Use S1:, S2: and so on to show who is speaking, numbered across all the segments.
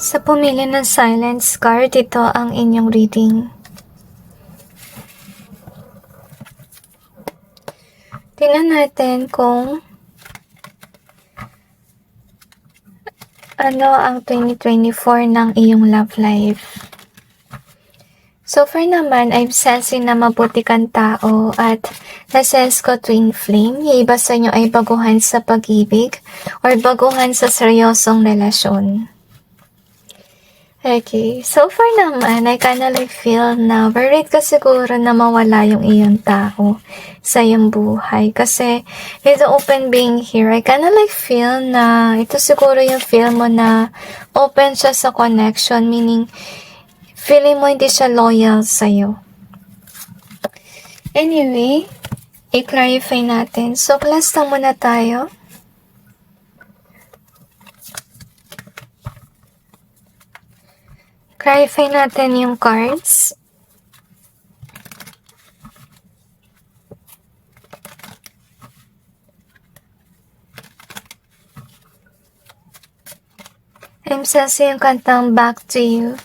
S1: Sa pumili ng silence card, ito ang inyong reading. Tingnan natin kung ano ang 2024 ng iyong love life. So far naman, I'm sensing na mabuti kang tao at na-sense ko twin flame. Yung iba sa inyo ay baguhan sa pag-ibig or baguhan sa seryosong relasyon. Okay, so far naman, I kinda like feel na worried ka siguro na mawala yung iyong tao sa iyong buhay. Kasi, with the open being here, I kinda like feel na ito siguro yung feel mo na open siya sa connection, meaning, feeling mo hindi siya loyal sa'yo. Anyway, i-clarify natin. So, class lang muna tayo. Clarify natin yung cards. I'm sensing yung kantang Back to You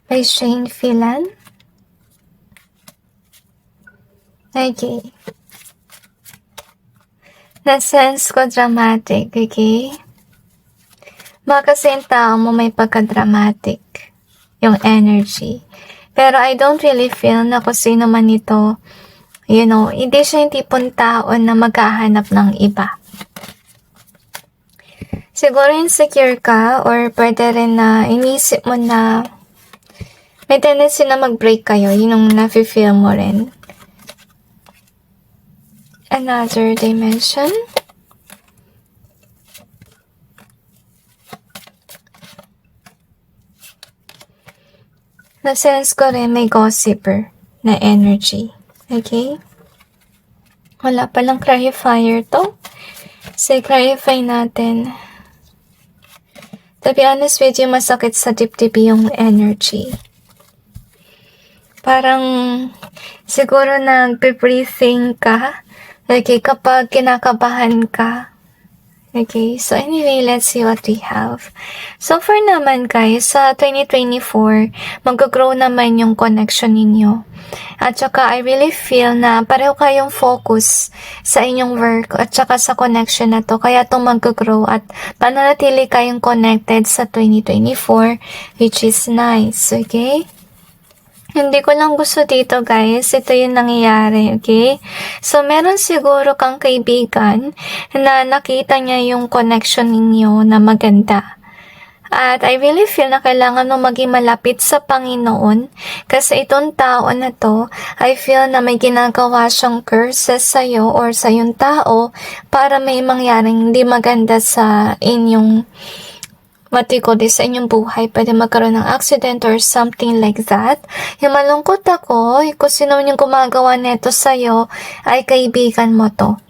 S1: by Shane Phelan. Okay. Na-sense ko dramatic, okay? Baka kasi yung tao mo may pagka-dramatic yung energy. Pero I don't really feel na kung sino man ito, you know, hindi siya yung tipong tao na maghahanap ng iba. Siguro insecure ka or pwede rin na inisip mo na may tendency na mag-break kayo, yun yung nafe-feel mo rin. Another dimension. Na-sense ko rin may gossiper na energy. Okay? Wala palang clarifier to. So, clarify natin. To be honest with you, masakit sa dibdib yung energy. Parang siguro nagbe-breathing ka. Okay, kapag kinakabahan ka. Okay, so anyway, let's see what we have. So far naman guys, sa 2024, mag-grow naman yung connection ninyo. At saka I really feel na pareho kayong focus sa inyong work at saka sa connection na to. Kaya to mag-grow at pananatili kayong connected sa 2024, which is nice, okay? Hindi ko lang gusto dito guys, ito yung nangyayari, okay? So, meron siguro kang kaibigan na nakita niya yung connection ninyo na maganda. At I really feel na kailangan mo maging malapit sa Panginoon kasi itong tao na to, I feel na may ginagawa siyang curses sa'yo or sa yung tao para may mangyaring hindi maganda sa inyong sa inyong buhay, pwede magkaroon ng accident or something like that. Yung malungkot ako, kung sino yung gumagawa neto sa'yo, ay kaibigan mo to.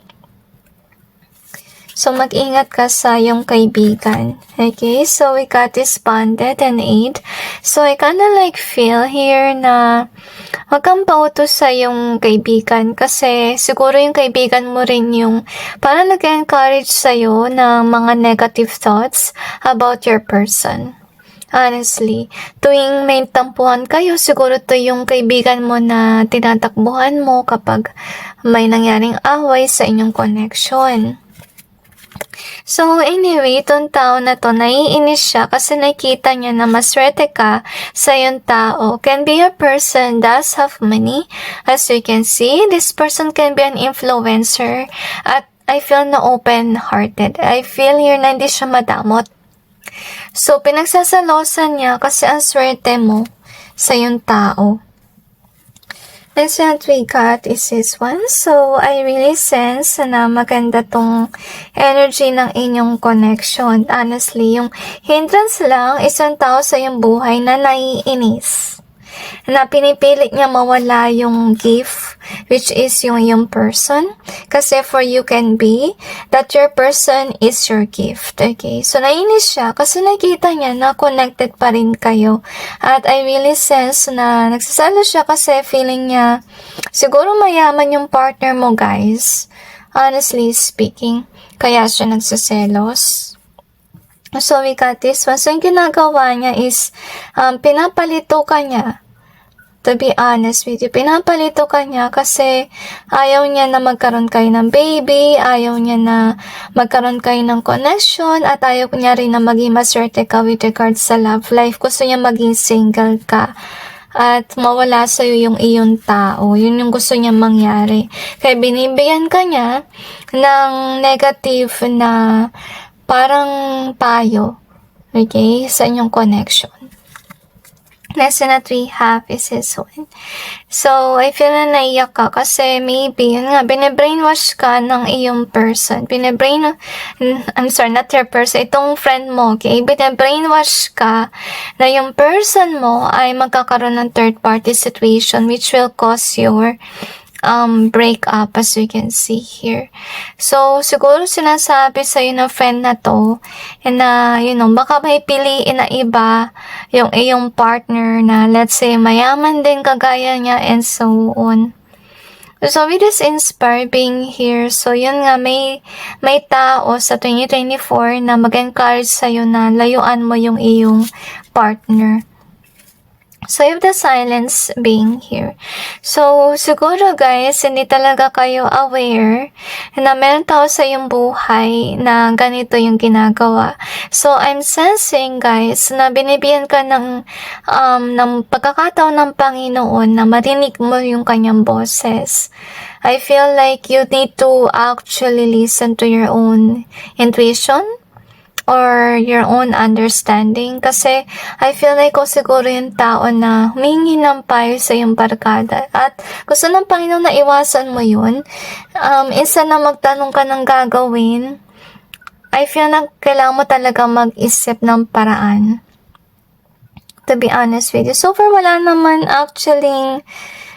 S1: So, mag-ingat ka sa yung kaibigan. Okay, so we got this bonded and aid. So, I kinda like feel here na wag kang pautos sa yung kaibigan kasi siguro yung kaibigan mo rin yung parang nag-encourage sa'yo ng mga negative thoughts about your person. Honestly, tuwing may tampuhan kayo, siguro to yung kaibigan mo na tinatakbuhan mo kapag may nangyaring away sa inyong connection. So, anyway, itong tao na to, naiinis siya kasi nakita niya na maswerte ka sa yung tao. Can be a person does have money. As you can see, this person can be an influencer. At I feel na open-hearted. I feel here na hindi siya madamot. So, pinagsasalosan niya kasi ang swerte mo sa yung tao. Next one we got is this one. So, I really sense na maganda tong energy ng inyong connection. Honestly, yung hindrance lang, isang tao sa iyong buhay na naiinis. Na pinipilit niya mawala yung gift, which is yung person. Kasi for you can be that your person is your gift. Okay? So, naiinis siya kasi nakita niya na connected pa rin kayo. At I really sense na nagsasalo siya kasi feeling niya siguro mayaman yung partner mo, guys. Honestly speaking, kaya siya nagsaselos. So, we got this one. So, yung ginagawa niya is, pinapalito ka niya. To be honest with you, pinapalito ka niya kasi ayaw niya na magkaroon kayo ng baby, ayaw niya na magkaroon kayo ng connection, at ayaw niya rin na maging maswerte ka with regards sa love life. Gusto niya maging single ka at mawala sa'yo yung iyong tao. Yun yung gusto niya mangyari. Kaya binibigyan ka niya ng negative na parang payo, okay, sa inyong connection. Lesson that we have is this one. So, I feel na naiyak ka kasi maybe, yun nga, bine-brainwash ka ng iyong person. I'm sorry, not your person, itong friend mo, okay? Bine-brainwash ka na yung person mo ay magkakaroon ng third-party situation which will cause your break up, as we can see here. So, siguro sinasabi sa'yo ng friend na to, na, baka may piliin na iba yung iyong partner na, let's say, mayaman din kagaya niya, and so on. So, with this inspire being here, so yun nga, may tao sa 2024 na mag-encourage sa'yo na layuan mo yung iyong partner. So, if the silence being here. So, siguro guys, hindi talaga kayo aware na meron tao sa iyong buhay na ganito yung ginagawa. So, I'm sensing guys na binibigyan ka ng pagkakataon ng Panginoon na marinig mo yung kanyang boses. I feel like you need to actually listen to your own intuition or your own understanding, kasi I feel like kung siguro yung tao na humingi ng payo sa iyong barkada at gusto ng Panginoon na iwasan mo yun, instead na magtanong ka ng gagawin, I feel na kailangan mo talaga mag-isip ng paraan, to be honest with you. So far, wala naman actually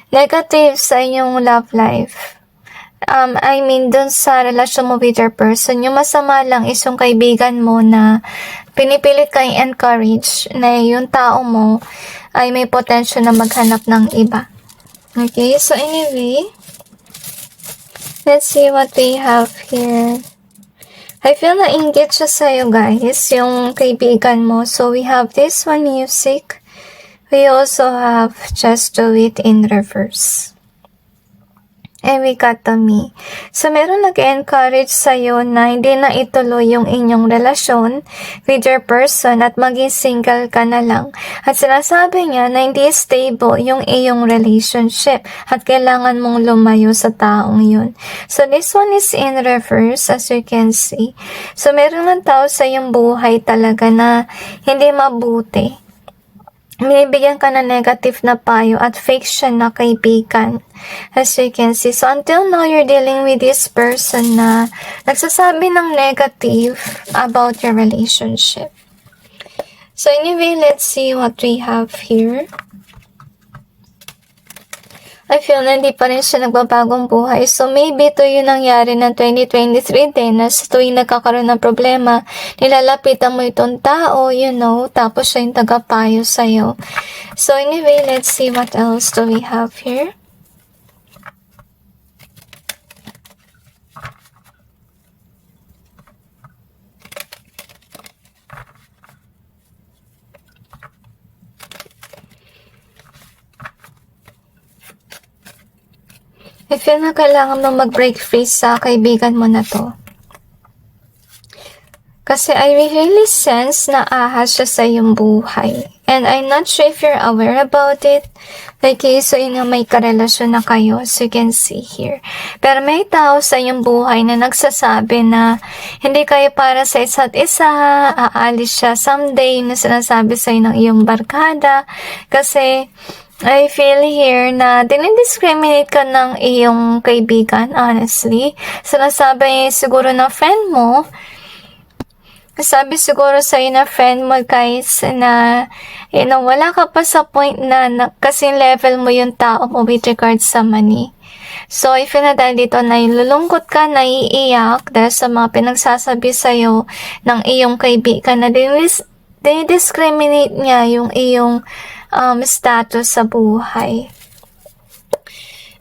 S1: negative sa inyong love life. I mean, dun sa relasyon mo with your person, yung masama lang is yung kaibigan mo na pinipilit kang encourage na yung tao mo ay may potential na maghanap ng iba. Okay, so anyway, let's see what we have here. I feel na inggit siya sa'yo guys, yung kaibigan mo. So we have this one, music. We also have Just Do It in reverse. And we got the me. So, meron nag-encourage sa'yo na hindi na ituloy yung inyong relasyon with your person at maging single ka na lang. At sinasabi niya na hindi stable yung iyong relationship at kailangan mong lumayo sa taong yun. So, this one is in reverse, as you can see. So, meron ng tao sa iyong buhay talaga na hindi mabuti. Binibigyan ka na negative na payo at fake siya na kaibigan, as you can see. So, until now, you're dealing with this person na nagsasabi ng negative about your relationship. So, anyway, let's see what we have here. I feel na hindi pa rin siya nagbabagong buhay. So, maybe ito yung nangyari ng 2023 din, na sa tuwing nagkakaroon ng problema, nilalapitan mo itong tao, tapos siya yung tagapayo sa'yo. So, anyway, let's see what else do we have here. I feel na kailangan mo mag-break free sa kaibigan mo na to. Kasi I really sense na ahas siya sa iyong buhay. And I'm not sure if you're aware about it. Okay, so yun nga, may karelasyon na kayo, as you can see here. Pero may tao sa iyong buhay na nagsasabi na hindi kayo para sa isa't isa, aalis siya someday, na sinasabi sa ng iyong barkada. Kasi I feel here na dinidiscriminate ka ng iyong kaibigan, honestly. Sinasabi siguro ng friend mo, sabi siguro sa'yo na friend mo guys na, wala ka pa sa point na kasing level mo yung tao mo with regards sa money. So, I feel na dahil dito nilulungkot ka, naiiyak dahil sa mga pinagsasabi sa'yo ng iyong kaibigan na dinidiscriminate niya yung iyong status sa buhay.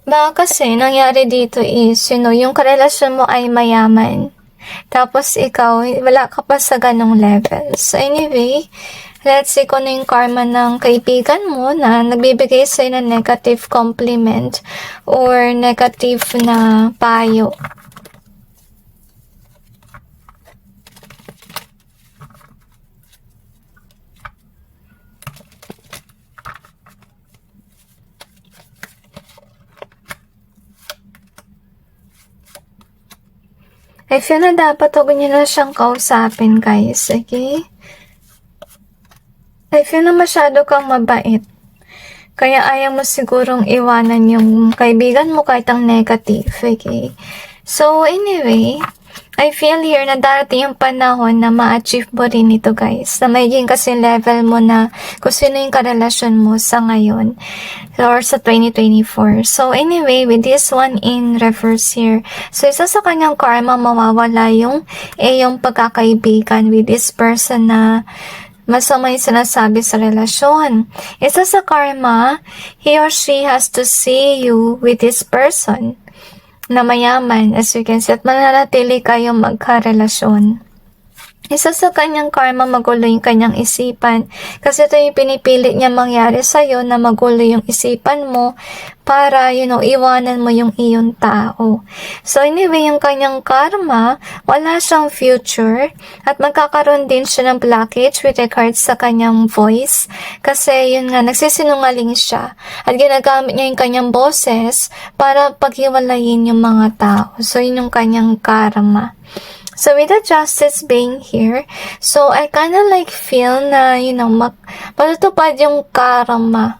S1: Baka kasi nangyari dito is, yung karelasyon mo ay mayaman. Tapos ikaw, wala ka pa sa ganong level. So anyway, let's see kung ano yung karma ng kaibigan mo na nagbibigay sa'yo ng negative compliment or negative na payo. I feel na dapat huwag niyo na siyang kausapin, guys. Okay? I feel na masyado kang mabait. Kaya ayaw mo sigurong iwanan yung kaibigan mo kahit ang negative. Okay? So, anyway, I feel here na darating yung panahon na ma-achieve mo rin ito, guys. Na magiging kasi level mo na kung sino yung karelasyon mo sa ngayon or sa 2024. So, anyway, with this one in reverse here. So, isa sa kanyang karma, mawawala yung pagkakaibigan with this person na masama yung sinasabi sa relasyon. Isa sa karma, he or she has to see you with this person na mayaman, as you can see, at mananatili kayong magkarelasyon. Isa sa kanyang karma, magulo yung kanyang isipan. Kasi ito yung pinipilit niya mangyari sa'yo, na magulo yung isipan mo para, iwanan mo yung iyong tao. So anyway, yung kanyang karma, wala siyang future at magkakaroon din siya ng blockage with regards sa kanyang voice. Kasi yun nga, nagsisinungaling siya at ginagamit niya yung kanyang boses para paghiwalayin yung mga tao. So yun yung kanyang karma. So with the justice being here, so I kinda like feel na, matutupad yung karma.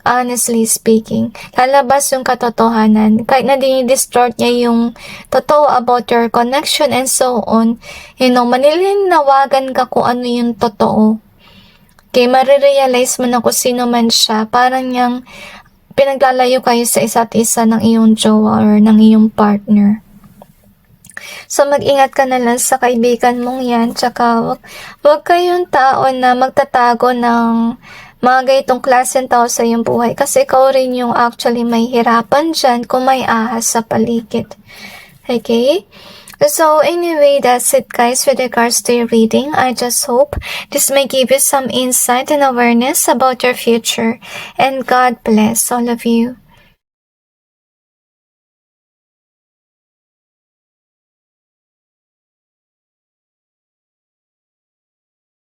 S1: Honestly speaking, lalabas yung katotohanan. Kahit na dinidistort niya yung totoo about your connection and so on, manilinawagan ka kung ano yung totoo. Okay, marirealize mo na kung sino man siya. Parang yung pinaglalayo kayo sa isa't isa ng iyong jowa or ng iyong partner. So, mag-ingat ka na lang sa kaibigan mong yan. Tsaka, wag kayong tao na magtatago ng mga ganitong klaseng tao sa iyong buhay. Kasi ikaw rin yung actually may hirapan dyan kung may ahas sa paligid. Okay? So, anyway, that's it, guys, with regards to your reading. I just hope this may give you some insight and awareness about your future. And God bless all of you.